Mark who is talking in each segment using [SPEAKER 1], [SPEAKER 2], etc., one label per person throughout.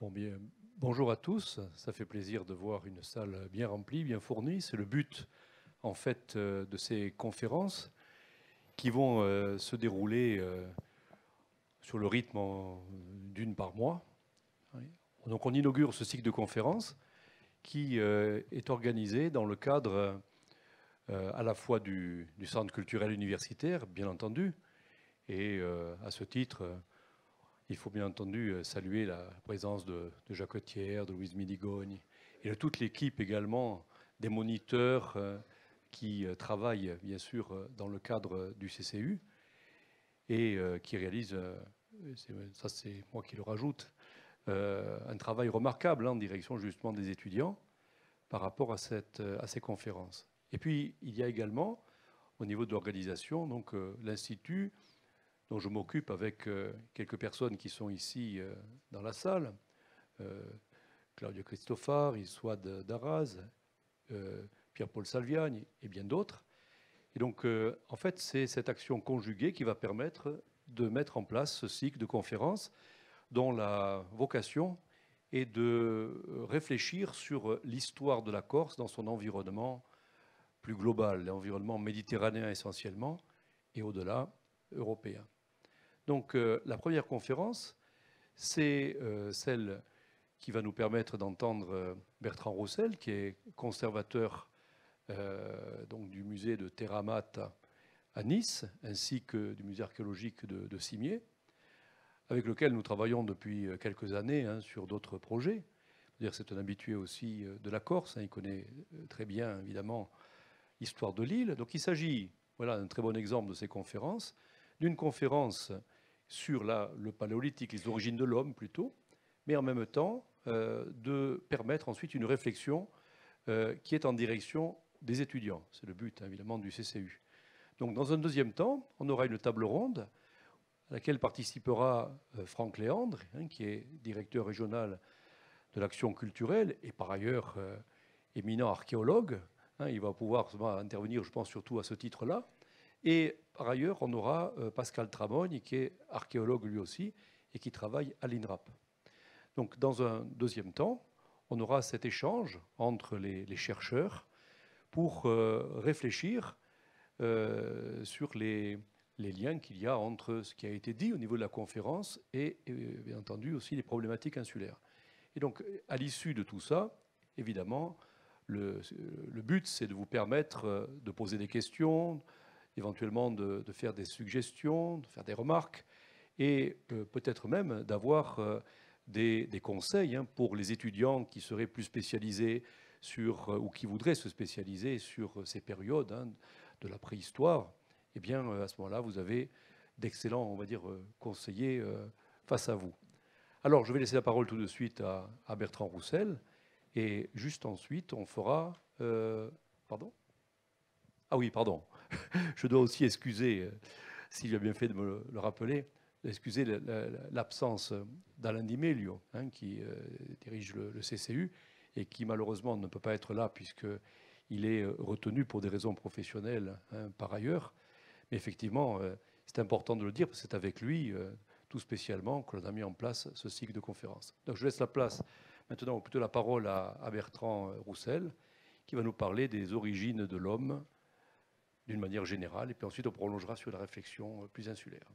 [SPEAKER 1] Bon, bien, bonjour à tous, ça fait plaisir de voir une salle bien remplie, bien fournie. C'est le but en fait de ces conférences qui vont se dérouler sur le rythme d'une par mois. Oui. Donc on inaugure ce cycle de conférences qui est organisé dans le cadre à la fois du Centre culturel universitaire, bien entendu, et à ce titre, il faut bien entendu saluer la présence de Jacques Thiers, de Louise Midigogne et de toute l'équipe également des moniteurs qui travaillent bien sûr dans le cadre du CCU et qui réalisent, ça c'est moi qui le rajoute, un travail remarquable en direction justement des étudiants par rapport à ces conférences. Et puis il y a également au niveau de l'organisation donc l'Institut dont je m'occupe avec quelques personnes qui sont ici dans la salle, Claudio Cristofari, Isouad Daraz, Pierre-Paul Salviani et bien d'autres. Et donc, en fait, c'est cette action conjuguée qui va permettre de mettre en place ce cycle de conférences dont la vocation est de réfléchir sur l'histoire de la Corse dans son environnement plus global, l'environnement méditerranéen essentiellement, et au-delà, européen. Donc la première conférence, c'est celle qui va nous permettre d'entendre Bertrand Roussel, qui est conservateur donc du musée de Terre Hammate à Nice, ainsi que du musée archéologique de Cimiez, avec lequel nous travaillons depuis quelques années hein, sur d'autres projets. C'est un habitué aussi de la Corse, hein, il connaît très bien évidemment l'histoire de l'île. Donc il s'agit, voilà un très bon exemple de ces conférences, d'une conférence sur le paléolithique, les origines de l'homme plutôt, mais en même temps de permettre ensuite une réflexion qui est en direction des étudiants. C'est le but évidemment du CCU. Donc dans un deuxième temps, on aura une table ronde à laquelle participera Franck Léandre, hein, qui est directeur régional de l'action culturelle et par ailleurs éminent archéologue. Hein, il va pouvoir intervenir, je pense, surtout à ce titre-là. Et par ailleurs, on aura Pascal Tramogne, qui est archéologue lui aussi, et qui travaille à l'INRAP. Donc dans un deuxième temps, on aura cet échange entre les chercheurs pour réfléchir sur les liens qu'il y a entre ce qui a été dit au niveau de la conférence et bien entendu aussi les problématiques insulaires. Et donc à l'issue de tout ça, évidemment, le but c'est de vous permettre de poser des questions, éventuellement de faire des suggestions, de faire des remarques, et peut-être même d'avoir des conseils hein, pour les étudiants qui seraient plus spécialisés sur, ou qui voudraient se spécialiser sur ces périodes hein, de la préhistoire. Eh bien, à ce moment-là, vous avez d'excellents, on va dire, conseillers face à vous. Alors, je vais laisser la parole tout de suite à Bertrand Roussel, et juste ensuite, on fera... pardon ? Ah oui, pardon. Je dois aussi excuser, s'il a bien fait de me le rappeler, excuser l'absence d'Alain Di Meglio, hein, qui dirige le CCU et qui malheureusement ne peut pas être là puisqu'il est retenu pour des raisons professionnelles hein, par ailleurs. Mais effectivement, c'est important de le dire parce que c'est avec lui, tout spécialement, que l'on a mis en place ce cycle de conférences. Donc je laisse la place maintenant, ou plutôt la parole à Bertrand Roussel, qui va nous parler des origines de l'homme d'une manière générale, et puis ensuite on prolongera sur la réflexion plus insulaire.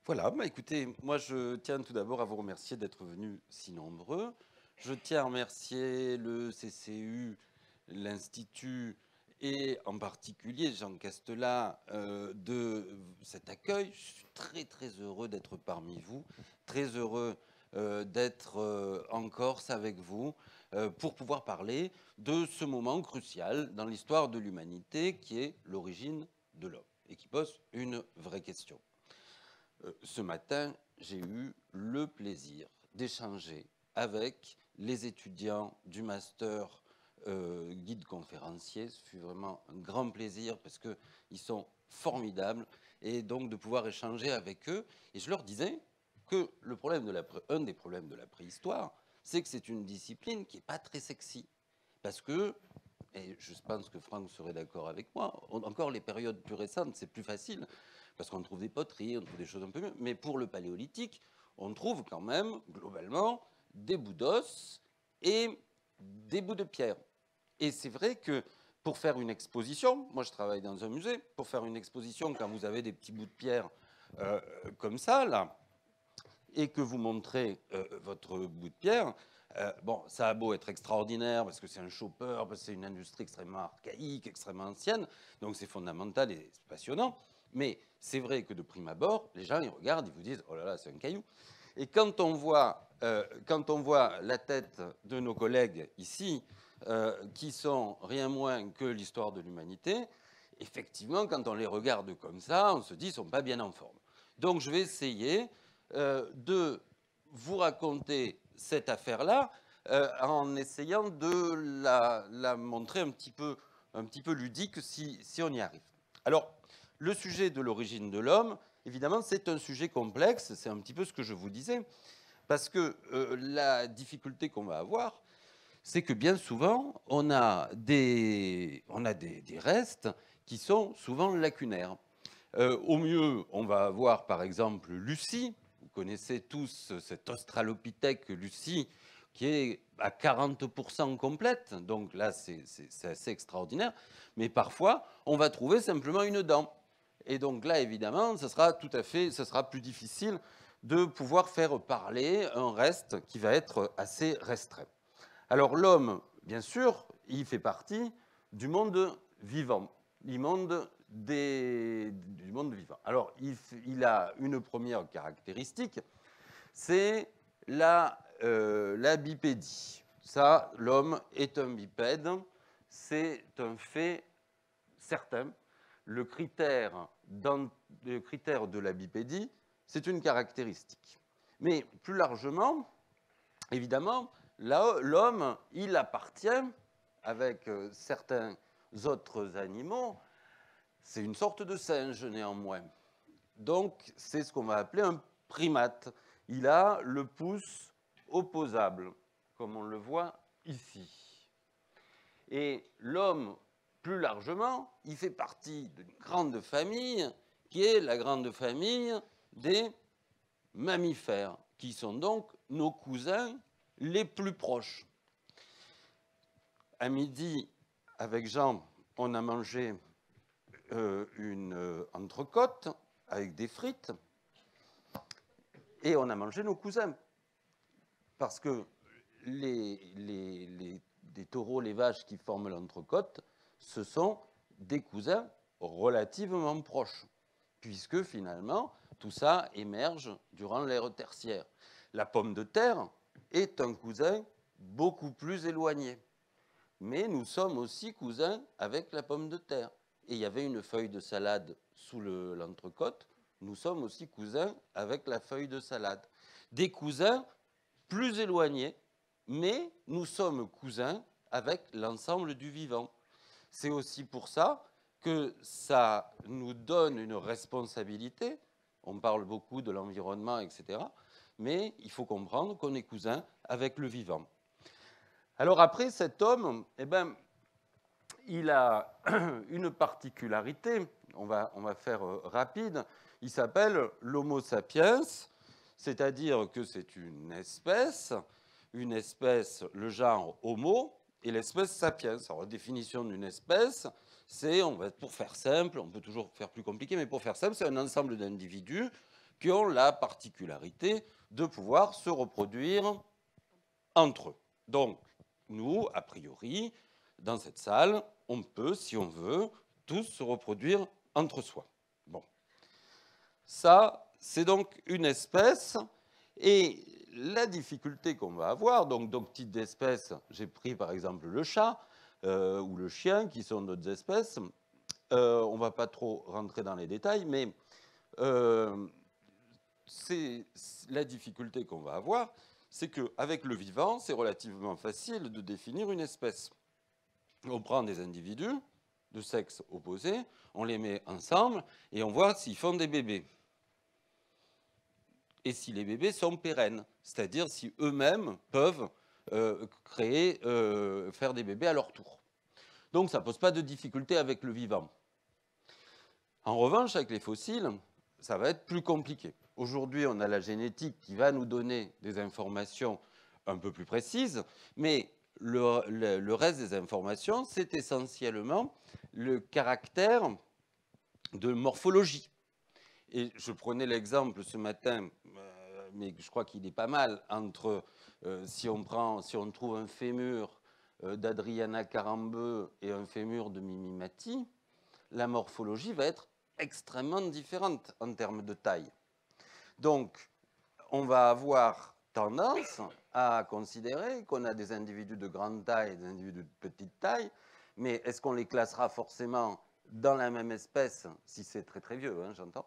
[SPEAKER 2] Voilà, bah écoutez, moi je tiens tout d'abord à vous remercier d'être venus si nombreux. Je tiens à remercier le CCU, l'Institut et en particulier Jean Castelat de cet accueil. Je suis très très heureux d'être parmi vous, très heureux d'être en Corse avec vous pour pouvoir parler de ce moment crucial dans l'histoire de l'humanité qui est l'origine de l'homme et qui pose une vraie question. Ce matin, j'ai eu le plaisir d'échanger avec les étudiants du master guide conférencier. Ce fut vraiment un grand plaisir parce qu'ils sont formidables et donc de pouvoir échanger avec eux. Et je leur disais que un des problèmes de la préhistoire, c'est que c'est une discipline qui n'est pas très sexy. Parce que, et je pense que Franck serait d'accord avec moi, encore les périodes plus récentes, c'est plus facile, parce qu'on trouve des poteries, on trouve des choses un peu mieux. Mais pour le paléolithique, on trouve quand même, globalement, des bouts d'os et des bouts de pierre. Et c'est vrai que pour faire une exposition, moi je travaille dans un musée, pour faire une exposition, quand vous avez des petits bouts de pierre comme ça, là, et que vous montrez votre bout de pierre, bon, ça a beau être extraordinaire, parce que c'est un chopper, parce que c'est une industrie extrêmement archaïque, extrêmement ancienne, donc c'est fondamental et c'est passionnant, mais c'est vrai que de prime abord, les gens, ils regardent, ils vous disent « Oh là là, c'est un caillou ». Et quand on voit la tête de nos collègues ici, qui sont rien moins que l'histoire de l'humanité, effectivement, quand on les regarde comme ça, on se dit qu'ils ne sont pas bien en forme. Donc je vais essayer de vous raconter cette affaire-là en essayant de la montrer un petit peu ludique si on y arrive. Alors, le sujet de l'origine de l'homme, évidemment, c'est un sujet complexe, c'est un petit peu ce que je vous disais, parce que la difficulté qu'on va avoir, c'est que bien souvent, on a des restes qui sont souvent lacunaires. Au mieux, on va avoir par exemple Lucie. Vous connaissez tous cet australopithèque Lucie qui est à 40% complète. Donc là, c'est assez extraordinaire. Mais parfois, on va trouver simplement une dent. Et donc là, évidemment, ce sera plus difficile de pouvoir faire parler un reste qui va être assez restreint. Alors l'homme, bien sûr, il fait partie du monde vivant, du monde vivant. Alors il a une première caractéristique, c'est la bipédie. Ça, l'homme est un bipède, c'est un fait certain. Le critère de la bipédie, c'est une caractéristique. Mais plus largement, évidemment, l'homme, il appartient, avec certains autres animaux, c'est une sorte de singe néanmoins. Donc, c'est ce qu'on va appeler un primate. Il a le pouce opposable, comme on le voit ici. Et l'homme, plus largement, il fait partie d'une grande famille, qui est la grande famille des mammifères, qui sont donc nos cousins les plus proches. À midi, avec Jean, on a mangé une entrecôte avec des frites et on a mangé nos cousins. Parce que les taureaux, les vaches qui forment l'entrecôte, ce sont des cousins relativement proches, puisque finalement, tout ça émerge durant l'ère tertiaire. La pomme de terre est un cousin beaucoup plus éloigné. Mais nous sommes aussi cousins avec la pomme de terre. Et il y avait une feuille de salade sous l'entrecôte, nous sommes aussi cousins avec la feuille de salade. Des cousins plus éloignés, mais nous sommes cousins avec l'ensemble du vivant. C'est aussi pour ça que ça nous donne une responsabilité. On parle beaucoup de l'environnement, etc. Mais il faut comprendre qu'on est cousins avec le vivant. Alors après, cet homme, eh ben, il a une particularité, on va faire rapide, il s'appelle l'Homo sapiens, c'est-à-dire que c'est une espèce, le genre Homo, et l'espèce sapiens. Alors la définition d'une espèce, c'est, pour faire simple, on peut toujours faire plus compliqué, mais pour faire simple, c'est un ensemble d'individus qui ont la particularité de pouvoir se reproduire entre eux. Donc, nous, a priori, dans cette salle, on peut, si on veut, tous se reproduire entre soi. Bon. Ça, c'est donc une espèce. Et la difficulté qu'on va avoir, donc type d'espèce, j'ai pris par exemple le chat ou le chien, qui sont d'autres espèces. On ne va pas trop rentrer dans les détails, mais la difficulté qu'on va avoir, c'est qu'avec le vivant, c'est relativement facile de définir une espèce. On prend des individus de sexe opposé, on les met ensemble et on voit s'ils font des bébés. Et si les bébés sont pérennes, c'est-à-dire si eux-mêmes peuvent faire des bébés à leur tour. Donc ça ne pose pas de difficulté avec le vivant. En revanche, avec les fossiles, ça va être plus compliqué. Aujourd'hui, on a la génétique qui va nous donner des informations un peu plus précises, mais le reste des informations, c'est essentiellement le caractère de morphologie. Et je prenais l'exemple ce matin, mais je crois qu'il est pas mal, entre si on trouve un fémur d'Adriana Carambeu et un fémur de Mimi Mati, la morphologie va être extrêmement différente en termes de taille. Donc, on va avoir tendance à considérer qu'on a des individus de grande taille et des individus de petite taille, mais est-ce qu'on les classera forcément dans la même espèce, si c'est très très vieux, hein, j'entends,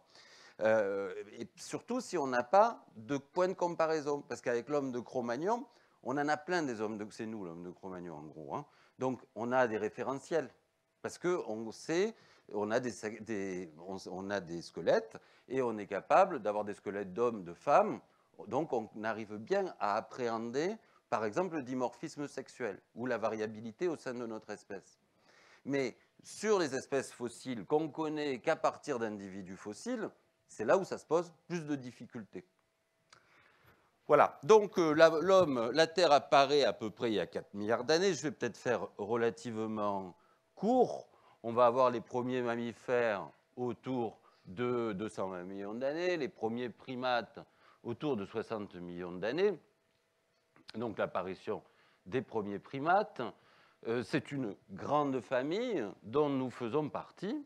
[SPEAKER 2] et surtout si on n'a pas de point de comparaison, parce qu'avec l'homme de Cro-Magnon, on en a plein des hommes de... C'est nous l'homme de Cro-Magnon en gros, hein. Donc on a des référentiels, parce qu'on sait, on a des squelettes, et on est capable d'avoir des squelettes d'hommes, de femmes, donc on arrive bien à appréhender, par exemple, le dimorphisme sexuel, ou la variabilité au sein de notre espèce. Mais sur les espèces fossiles qu'on connaît qu'à partir d'individus fossiles, c'est là où ça se pose plus de difficultés. Voilà, donc la Terre apparaît à peu près il y a 4 milliards d'années. Je vais peut-être faire relativement court. On va avoir les premiers mammifères autour de 220 millions d'années, les premiers primates autour de 60 millions d'années. Donc l'apparition des premiers primates. C'est une grande famille dont nous faisons partie.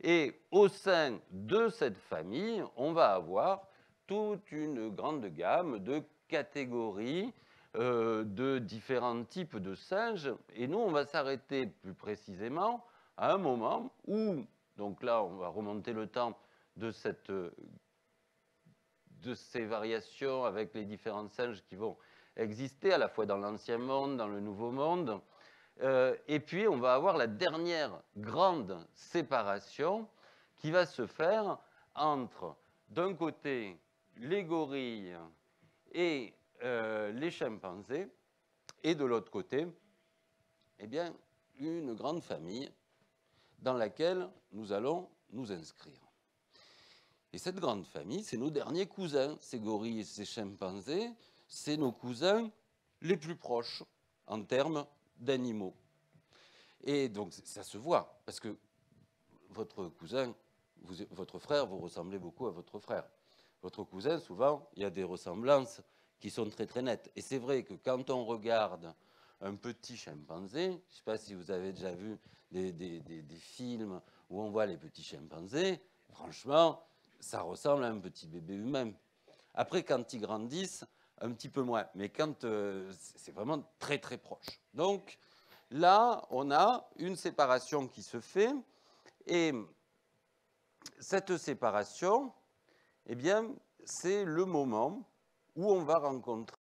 [SPEAKER 2] Et au sein de cette famille, on va avoir toute une grande gamme de catégories, de différents types de singes. Et nous, on va s'arrêter plus précisément à un moment où, donc là, on va remonter le temps de ces variations avec les différents singes qui vont exister, à la fois dans l'Ancien Monde, dans le Nouveau Monde. Et puis, on va avoir la dernière grande séparation qui va se faire entre, d'un côté, les gorilles et les chimpanzés, et de l'autre côté, eh bien, une grande famille dans laquelle nous allons nous inscrire. Et cette grande famille, c'est nos derniers cousins, ces gorilles et ces chimpanzés, c'est nos cousins les plus proches en termes d'animaux. Et donc, ça se voit, parce que votre cousin, votre frère, vous ressemblez beaucoup à votre frère. Votre cousin, souvent, il y a des ressemblances qui sont très très nettes. Et c'est vrai que quand on regarde un petit chimpanzé, je ne sais pas si vous avez déjà vu des films où on voit les petits chimpanzés, franchement, ça ressemble à un petit bébé humain. Après, quand ils grandissent, un petit peu moins, mais quand c'est vraiment très très proche. Donc là, on a une séparation qui se fait, et cette séparation, eh bien, c'est le moment où on va rencontrer